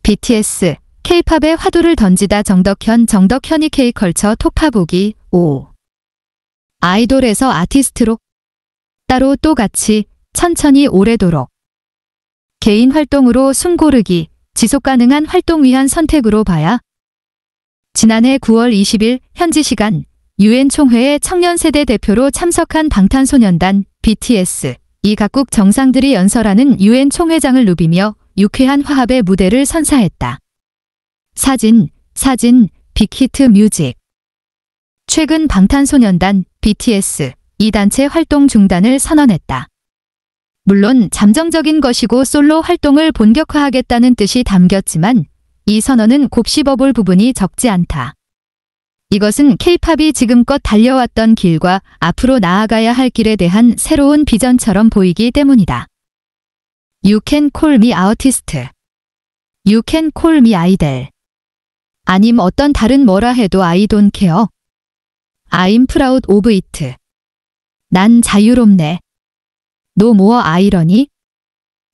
BTS, K-팝에 화두를 던지다 정덕현이 K-컬처 톡파보기 5. 아이돌에서 아티스트로 따로 또 같이 천천히 오래도록 개인 활동으로 숨 고르기, 지속 가능한 활동 위한 선택으로 봐야 지난해 9월 20일 현지 시간 UN 총회에 청년 세대 대표로 참석한 방탄소년단 BTS 이 각국 정상들이 연설하는 UN 총회장을 누비며 유쾌한 화합의 무대를 선사했다. 사진, 빅히트 뮤직. 최근 방탄소년단 BTS 이 단체 활동 중단을 선언했다. 물론 잠정적인 것이고 솔로 활동을 본격화하겠다는 뜻이 담겼지만 이 선언은 곱씹어볼 부분이 적지 않다. 이것은 K-팝이 지금껏 달려왔던 길과 앞으로 나아가야 할 길에 대한 새로운 비전처럼 보이기 때문이다. You can call me artist. You can call me idol. 아님 어떤 다른 뭐라 해도 I don't care. I'm proud of it. 난 자유롭네. No more irony.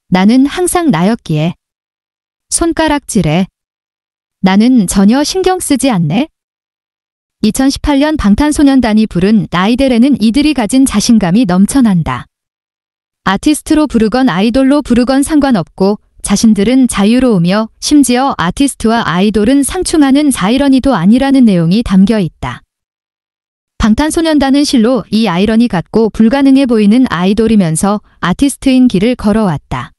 나는 항상 나였기에. 손가락질해. 나는 전혀 신경 쓰지 않네. 2018년 방탄소년단이 부른 아이델에는 이들이 가진 자신감이 넘쳐난다. 아티스트로 부르건 아이돌로 부르건 상관없고 자신들은 자유로우며 심지어 아티스트와 아이돌은 상충하는 자이러니도 아니라는 내용이 담겨 있다. 방탄소년단은 실로 이 아이러니 같고 불가능해 보이는 아이돌이면서 아티스트인 길을 걸어왔다.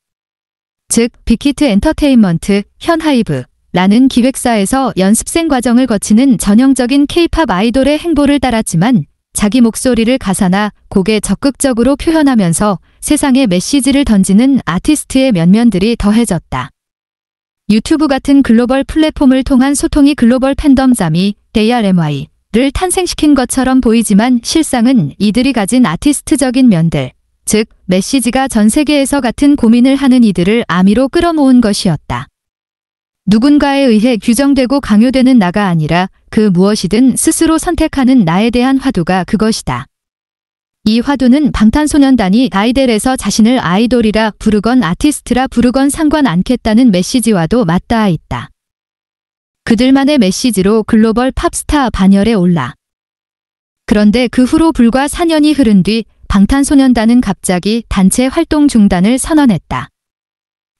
즉 빅히트 엔터테인먼트, 현하이브 라는 기획사에서 연습생 과정을 거치는 전형적인 K-팝 아이돌의 행보를 따랐지만 자기 목소리를 가사나 곡에 적극적으로 표현하면서 세상에 메시지를 던지는 아티스트의 면면들이 더해졌다. 유튜브 같은 글로벌 플랫폼을 통한 소통이 글로벌 팬덤 자미, DRMY를 탄생시킨 것처럼 보이지만 실상은 이들이 가진 아티스트적인 면들, 즉 메시지가 전 세계에서 같은 고민을 하는 이들을 아미로 끌어모은 것이었다. 누군가에 의해 규정되고 강요되는 나가 아니라 그 무엇이든 스스로 선택하는 나에 대한 화두가 그것이다. 이 화두는 방탄소년단이 아이델에서 자신을 아이돌이라 부르건 아티스트라 부르건 상관 않겠다는 메시지와도 맞닿아 있다. 그들만의 메시지로 글로벌 팝스타 반열에 올라. 그런데 그 후로 불과 4년이 흐른 뒤 방탄소년단은 갑자기 단체 활동 중단을 선언했다.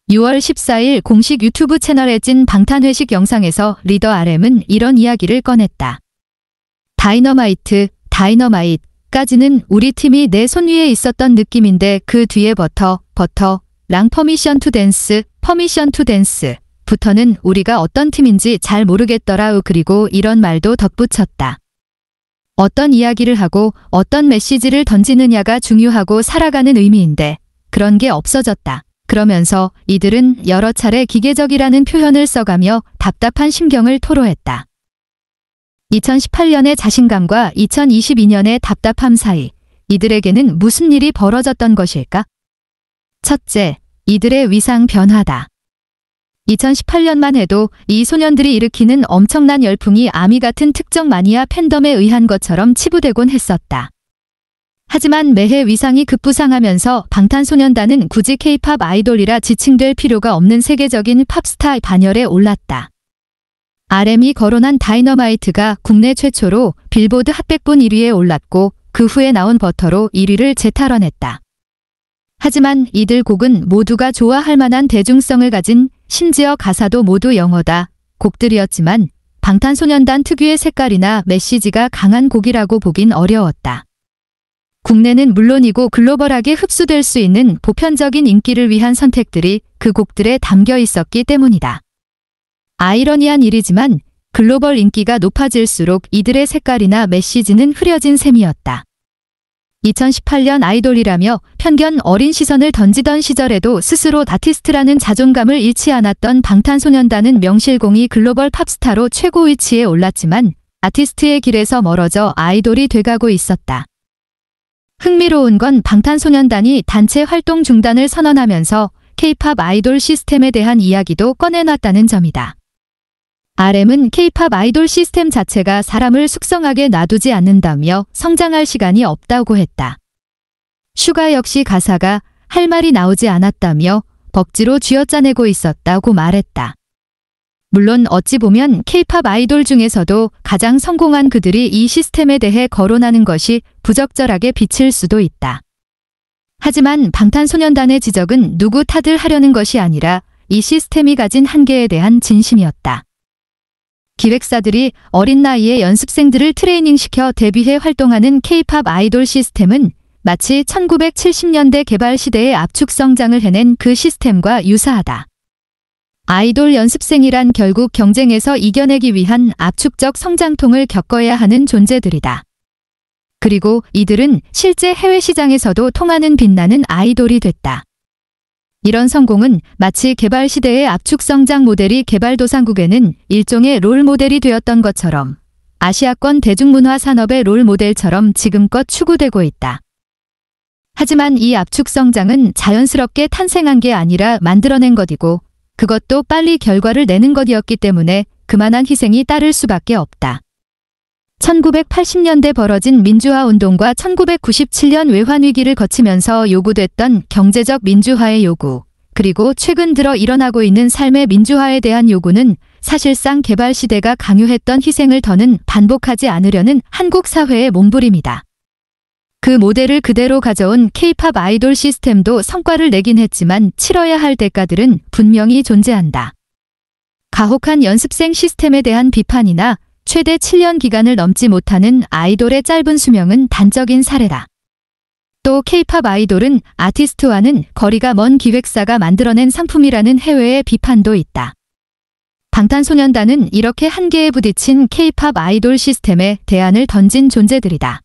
6월 14일 공식 유튜브 채널에 찐 방탄회식 영상에서 리더 RM은 이런 이야기를 꺼냈다. 다이너마이트까지는 우리 팀이 내 손 위에 있었던 느낌인데 그 뒤에 랑 퍼미션 투 댄스 부터는 우리가 어떤 팀인지 잘 모르겠더라. 그리고 이런 말도 덧붙였다. 어떤 이야기를 하고 어떤 메시지를 던지느냐가 중요하고 살아가는 의미인데 그런 게 없어졌다. 그러면서 이들은 여러 차례 기계적이라는 표현을 써가며 답답한 심경을 토로했다. 2018년의 자신감과 2022년의 답답함 사이 이들에게는 무슨 일이 벌어졌던 것일까? 첫째, 이들의 위상 변화다. 2018년만 해도 이 소년들이 일으키는 엄청난 열풍이 아미 같은 특정 마니아 팬덤에 의한 것처럼 치부되곤 했었다. 하지만 매해 위상이 급부상하면서 방탄소년단은 굳이 K-팝 아이돌이라 지칭될 필요가 없는 세계적인 팝스타 반열에 올랐다. RM이 거론한 다이너마이트가 국내 최초로 빌보드 핫100분 1위에 올랐고 그 후에 나온 버터로 1위를 재탈환했다. 하지만 이들 곡은 모두가 좋아할 만한 대중성을 가진 심지어 가사도 모두 영어다 곡들이었지만 방탄소년단 특유의 색깔이나 메시지가 강한 곡이라고 보긴 어려웠다. 국내는 물론이고 글로벌하게 흡수될 수 있는 보편적인 인기를 위한 선택들이 그 곡들에 담겨 있었기 때문이다. 아이러니한 일이지만 글로벌 인기가 높아질수록 이들의 색깔이나 메시지는 흐려진 셈이었다. 2018년 아이돌이라며 편견 어린 시선을 던지던 시절에도 스스로 아티스트라는 자존감을 잃지 않았던 방탄소년단은 명실공히 글로벌 팝스타로 최고 위치에 올랐지만 아티스트의 길에서 멀어져 아이돌이 돼가고 있었다. 흥미로운 건 방탄소년단이 단체 활동 중단을 선언하면서 K-팝 아이돌 시스템에 대한 이야기도 꺼내놨다는 점이다. RM은 K-팝 아이돌 시스템 자체가 사람을 숙성하게 놔두지 않는다며 성장할 시간이 없다고 했다. 슈가 역시 가사가 할 말이 나오지 않았다며 벅지로 쥐어짜내고 있었다고 말했다. 물론 어찌 보면 K-팝 아이돌 중에서도 가장 성공한 그들이 이 시스템에 대해 거론하는 것이 부적절하게 비칠 수도 있다. 하지만 방탄소년단의 지적은 누구 탓을 하려는 것이 아니라 이 시스템이 가진 한계에 대한 진심이었다. 기획사들이 어린 나이에 연습생들을 트레이닝시켜 데뷔해 활동하는 K-팝 아이돌 시스템은 마치 1970년대 개발 시대의 압축 성장을 해낸 그 시스템과 유사하다. 아이돌 연습생이란 결국 경쟁에서 이겨내기 위한 압축적 성장통을 겪어야 하는 존재들이다. 그리고 이들은 실제 해외 시장에서도 통하는 빛나는 아이돌이 됐다. 이런 성공은 마치 개발 시대의 압축 성장 모델이 개발도상국에는 일종의 롤 모델이 되었던 것처럼 아시아권 대중문화 산업의 롤 모델처럼 지금껏 추구되고 있다. 하지만 이 압축 성장은 자연스럽게 탄생한 게 아니라 만들어낸 것이고 그것도 빨리 결과를 내는 것이었기 때문에 그만한 희생이 따를 수밖에 없다. 1980년대 벌어진 민주화 운동과 1997년 외환위기를 거치면서 요구됐던 경제적 민주화의 요구, 그리고 최근 들어 일어나고 있는 삶의 민주화에 대한 요구는 사실상 개발 시대가 강요했던 희생을 더는 반복하지 않으려는 한국 사회의 몸부림이다. 그 모델을 그대로 가져온 K-팝 아이돌 시스템도 성과를 내긴 했지만 치러야 할 대가들은 분명히 존재한다. 가혹한 연습생 시스템에 대한 비판이나 최대 7년 기간을 넘지 못하는 아이돌의 짧은 수명은 단적인 사례다. 또 K-팝 아이돌은 아티스트와는 거리가 먼 기획사가 만들어낸 상품이라는 해외의 비판도 있다. 방탄소년단은 이렇게 한계에 부딪힌 K-팝 아이돌 시스템에 대안을 던진 존재들이다.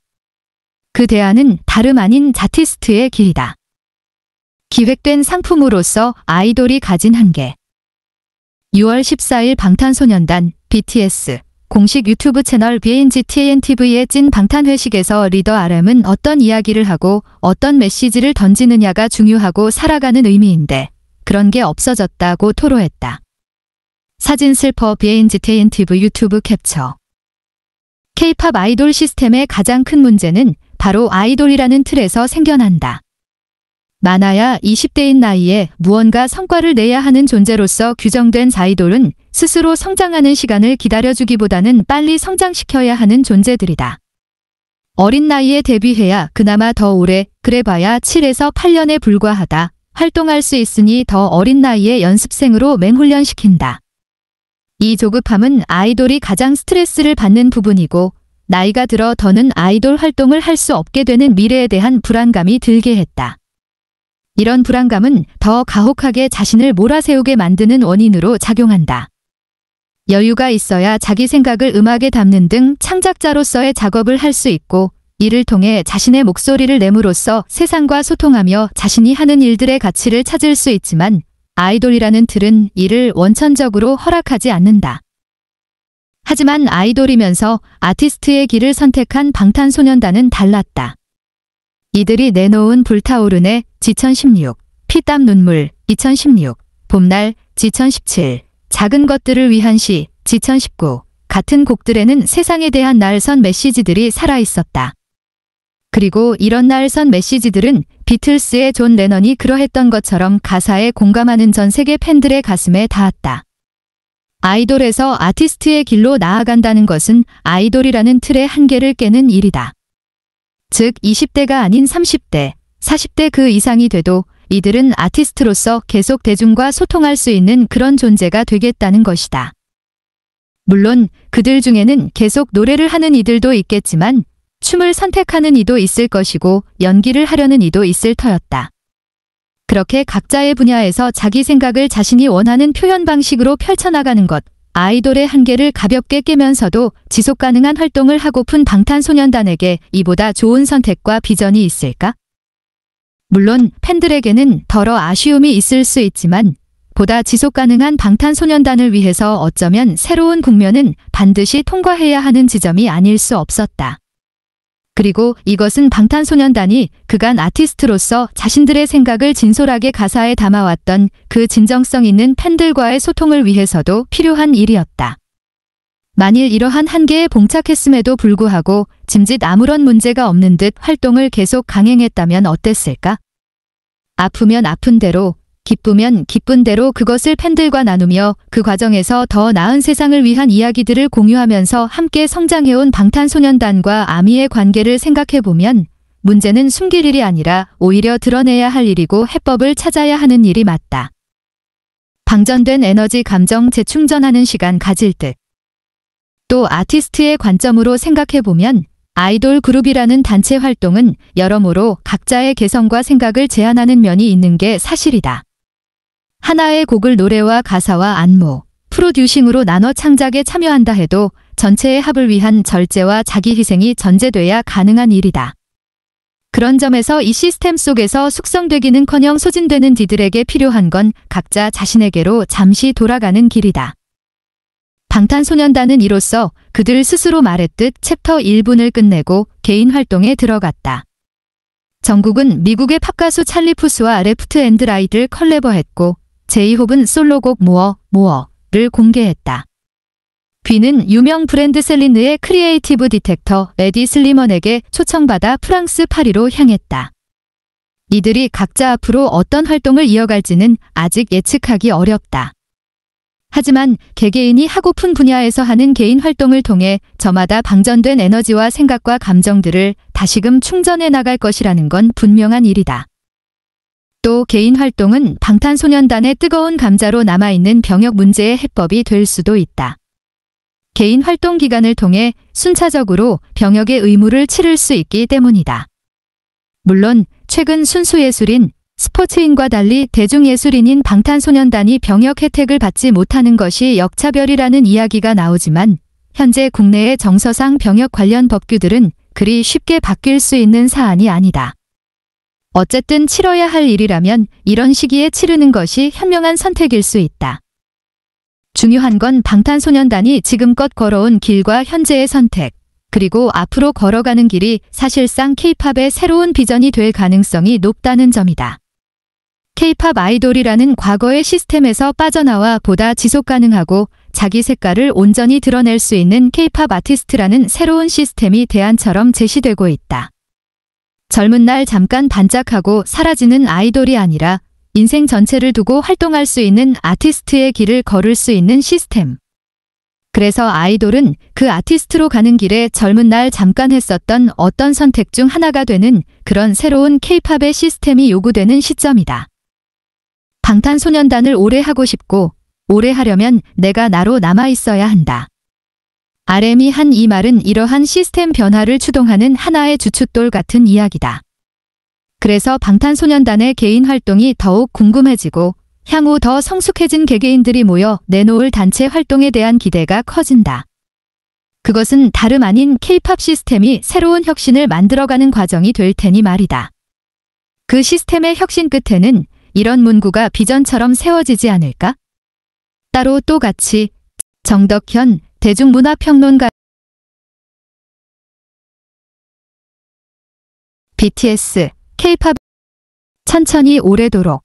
그 대안은 다름 아닌 자티스트의 길이다. 기획된 상품으로서 아이돌이 가진 한계. 6월 14일 방탄소년단 BTS 공식 유튜브 채널 BNGTNTV의 찐 방탄회식에서 리더 RM은 어떤 이야기를 하고 어떤 메시지를 던지느냐가 중요하고 살아가는 의미인데 그런 게 없어졌다고 토로했다. 사진 슬퍼 BNGTNTV 유튜브 캡처. K-팝 아이돌 시스템의 가장 큰 문제는 바로 아이돌이라는 틀에서 생겨난다. 많아야 20대인 나이에 무언가 성과를 내야 하는 존재로서 규정된 아이돌은 스스로 성장하는 시간을 기다려주기보다는 빨리 성장시켜야 하는 존재들이다. 어린 나이에 데뷔해야 그나마 더 오래, 그래봐야 7에서 8년에 불과하다. 활동할 수 있으니 더 어린 나이에 연습생으로 맹훈련시킨다. 이 조급함은 아이돌이 가장 스트레스를 받는 부분이고 나이가 들어 더는 아이돌 활동을 할 수 없게 되는 미래에 대한 불안감이 들게 했다. 이런 불안감은 더 가혹하게 자신을 몰아세우게 만드는 원인으로 작용한다. 여유가 있어야 자기 생각을 음악에 담는 등 창작자로서의 작업을 할 수 있고 이를 통해 자신의 목소리를 내므로써 세상과 소통하며 자신이 하는 일들의 가치를 찾을 수 있지만 아이돌이라는 틀은 이를 원천적으로 허락하지 않는다. 하지만 아이돌이면서 아티스트의 길을 선택한 방탄소년단은 달랐다. 이들이 내놓은 불타오르네 2016, 피땀 눈물 2016, 봄날 2017, 작은 것들을 위한 시 2019 같은 곡들에는 세상에 대한 날선 메시지들이 살아있었다. 그리고 이런 날선 메시지들은 비틀스의 존 레넌이 그러했던 것처럼 가사에 공감하는 전 세계 팬들의 가슴에 닿았다. 아이돌에서 아티스트의 길로 나아간다는 것은 아이돌이라는 틀의 한계를 깨는 일이다. 즉 20대가 아닌 30대, 40대 그 이상이 돼도 이들은 아티스트로서 계속 대중과 소통할 수 있는 그런 존재가 되겠다는 것이다. 물론 그들 중에는 계속 노래를 하는 이들도 있겠지만 춤을 선택하는 이도 있을 것이고 연기를 하려는 이도 있을 터였다. 그렇게 각자의 분야에서 자기 생각을 자신이 원하는 표현 방식으로 펼쳐나가는 것, 아이돌의 한계를 가볍게 깨면서도 지속가능한 활동을 하고픈 방탄소년단에게 이보다 좋은 선택과 비전이 있을까? 물론 팬들에게는 덜어 아쉬움이 있을 수 있지만 보다 지속가능한 방탄소년단을 위해서 어쩌면 새로운 국면은 반드시 통과해야 하는 지점이 아닐 수 없었다. 그리고 이것은 방탄소년단이 그간 아티스트로서 자신들의 생각을 진솔하게 가사에 담아왔던 그 진정성 있는 팬들과의 소통을 위해서도 필요한 일이었다. 만일 이러한 한계에 봉착했음에도 불구하고 짐짓 아무런 문제가 없는 듯 활동을 계속 강행했다면 어땠을까? 아프면 아픈 대로 기쁘면 기쁜 대로 그것을 팬들과 나누며 그 과정에서 더 나은 세상을 위한 이야기들을 공유하면서 함께 성장해온 방탄소년단과 아미의 관계를 생각해보면 문제는 숨길 일이 아니라 오히려 드러내야 할 일이고 해법을 찾아야 하는 일이 맞다. 방전된 에너지 감정 재충전하는 시간 가질 듯. 또 아티스트의 관점으로 생각해보면 아이돌 그룹이라는 단체 활동은 여러모로 각자의 개성과 생각을 제한하는 면이 있는 게 사실이다. 하나의 곡을 노래와 가사와 안무, 프로듀싱으로 나눠 창작에 참여한다 해도 전체의 합을 위한 절제와 자기 희생이 전제돼야 가능한 일이다. 그런 점에서 이 시스템 속에서 숙성되기는커녕 소진되는 이들에게 필요한 건 각자 자신에게로 잠시 돌아가는 길이다. 방탄소년단은 이로써 그들 스스로 말했듯 챕터 1분을 끝내고 개인 활동에 들어갔다. 정국은 미국의 팝가수 찰리 푸스와 레프트 앤드 라이트를 컬래버했고 제이홉은 솔로곡 모어를 공개했다. 뷔는 유명 브랜드 셀린느의 크리에이티브 디텍터 에디 슬리먼에게 초청받아 프랑스 파리로 향했다. 이들이 각자 앞으로 어떤 활동을 이어갈지는 아직 예측하기 어렵다. 하지만 개개인이 하고픈 분야에서 하는 개인 활동을 통해 저마다 방전된 에너지와 생각과 감정들을 다시금 충전해 나갈 것이라는 건 분명한 일이다. 또 개인 활동은 방탄소년단의 뜨거운 감자로 남아있는 병역 문제의 해법이 될 수도 있다. 개인 활동 기간을 통해 순차적으로 병역의 의무를 치를 수 있기 때문이다. 물론 최근 순수예술인, 스포츠인과 달리 대중예술인인 방탄소년단이 병역 혜택을 받지 못하는 것이 역차별이라는 이야기가 나오지만 현재 국내의 정서상 병역 관련 법규들은 그리 쉽게 바뀔 수 있는 사안이 아니다. 어쨌든 치러야 할 일이라면 이런 시기에 치르는 것이 현명한 선택일 수 있다. 중요한 건 방탄소년단이 지금껏 걸어온 길과 현재의 선택, 그리고 앞으로 걸어가는 길이 사실상 K-팝의 새로운 비전이 될 가능성이 높다는 점이다. K-팝 아이돌이라는 과거의 시스템에서 빠져나와 보다 지속가능하고 자기 색깔을 온전히 드러낼 수 있는 K-팝 아티스트라는 새로운 시스템이 대안처럼 제시되고 있다. 젊은 날 잠깐 반짝하고 사라지는 아이돌이 아니라 인생 전체를 두고 활동할 수 있는 아티스트의 길을 걸을 수 있는 시스템. 그래서 아이돌은 그 아티스트로 가는 길에 젊은 날 잠깐 했었던 어떤 선택 중 하나가 되는 그런 새로운 K-팝의 시스템이 요구되는 시점이다. 방탄소년단을 오래 하고 싶고 오래 하려면 내가 나로 남아있어야 한다. RM이 한 이 말은 이러한 시스템 변화를 추동하는 하나의 주춧돌 같은 이야기다. 그래서 방탄소년단의 개인 활동이 더욱 궁금해지고 향후 더 성숙해진 개개인들이 모여 내놓을 단체 활동에 대한 기대가 커진다. 그것은 다름 아닌 K-팝 시스템이 새로운 혁신을 만들어가는 과정이 될 테니 말이다. 그 시스템의 혁신 끝에는 이런 문구가 비전처럼 세워지지 않을까? 따로 또 같이 정덕현 대중문화평론가 BTS, K-팝 천천히 오래도록